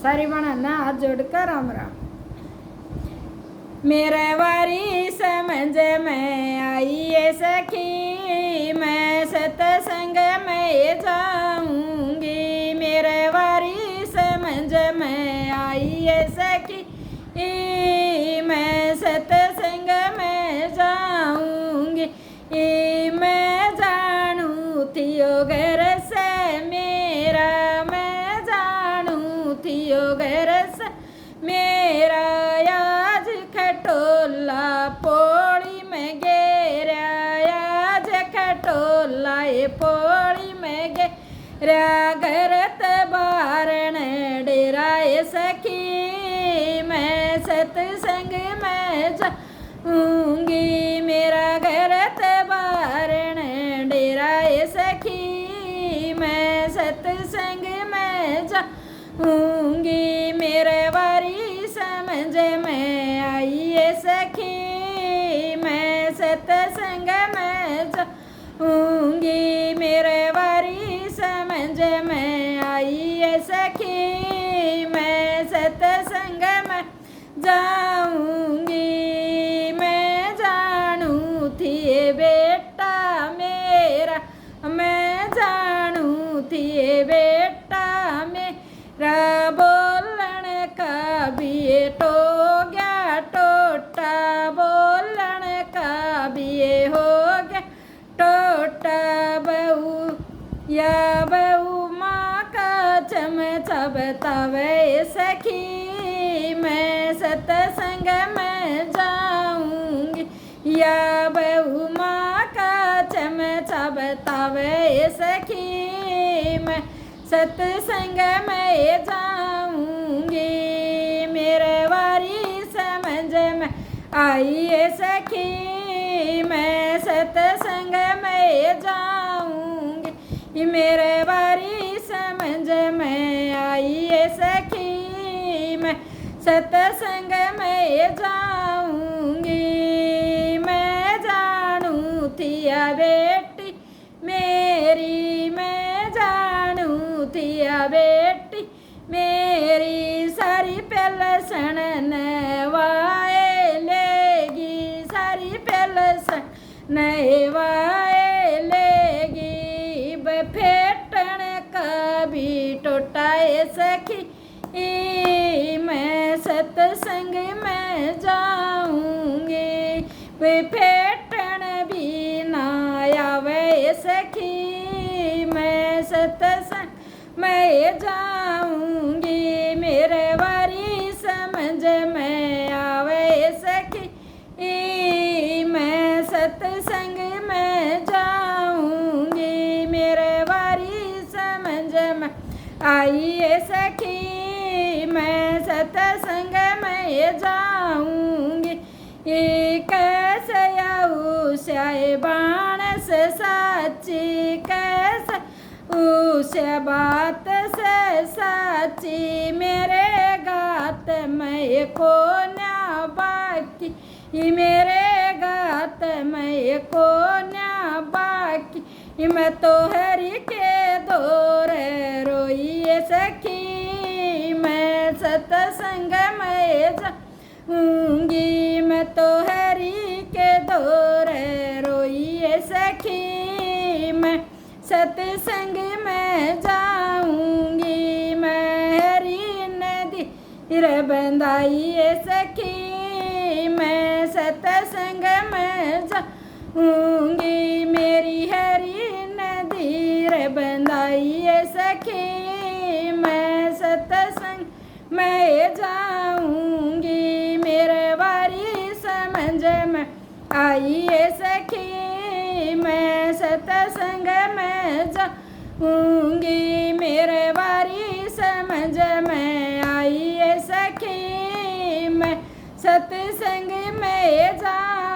सारी बनाना हाथ जोड़कर राम राम। मेरे वारी समझ में आई ये सखी, मैं सत्संग में जाऊंगी। मेरे वारी समझ में आई ये सखी, मैं सत्संग में जाऊंगी। मैं जानू थियो घर से मेरा, मैं जानू थियो घर से मेरा। आज खटोला पोड़ी में गेरा, आज खटोला ये पोड़ी में गेरा। घरत बारण डेराए सखी, मैं सत्संग में जाऊंगी। मेरा घरत बारण डेराए सखी, मैं सत्संग में जाऊंगी। मेरे वारी समझ में आई ये सखी, मैं सत्संग में जाऊंगी। मेरे वारी समझ में आई ये सखी, मैं सत्संग में जाऊंगी। मैं जानू थी बेटा मेरा, मैं जानू थी बेटा मेरा। बोलन का भी तो गया टोटा, बोलन का भी हो गया टोटा। बहू या बहू माँ का चमचा बतावे सखी, मैं सत्संग में जाऊंगी। या बहू माँ का चमचा बतावे सखी, मैं सत्संग में जाऊंगी। मेरे वारी समझ में आई ये सखी, मैं सत्संग में जाऊंगी। मेरे वारी समझ में आई ये सखी, मैं सत्संग में जाऊंगी। मैं जानू थिया बेटी मेरी, मैं जानू थिया बेटी मेरी। सारी पेलसन नवाए लेगी, सारी पेलसन नवाए लेगी। फेटन का भी टोटाए सखी, मैं सत्संग में जाऊंगी। वे फेटन भी ना आवे सखी, मैं सत्संग में जाऊंगी। मेरे वारी समझ में आवे सखी, मैं सत्संग में जाऊंगी। मेरे वारी समझ में आई ये सखी, मैं सत्संग में जाऊंगी। कैसे उसे बाणस साची, कैसे उस बात से साची। मेरे गात में को ना बाकी, मेरे गात में को ना बाकी। मैं तो हरि के दौर रोइए सखी, मैं सत्संग में जाऊंगी। मैं तो हरि के दौर रोइए सखी, मैं सत्संग में जाऊंगी। मैं हरि नदी बंधाइए सखी, मैं सत्संग में जाऊंगी। मेरी हरि नदी बंधाइए सखी, मैं सत्संग में जाऊंगी। मेरे वारी समझ में आइए सखी, मैं सत्संग में जाऊंगी। मेरे वारी समझ में आइए सखी, मैं सत्संग में जाऊंगी।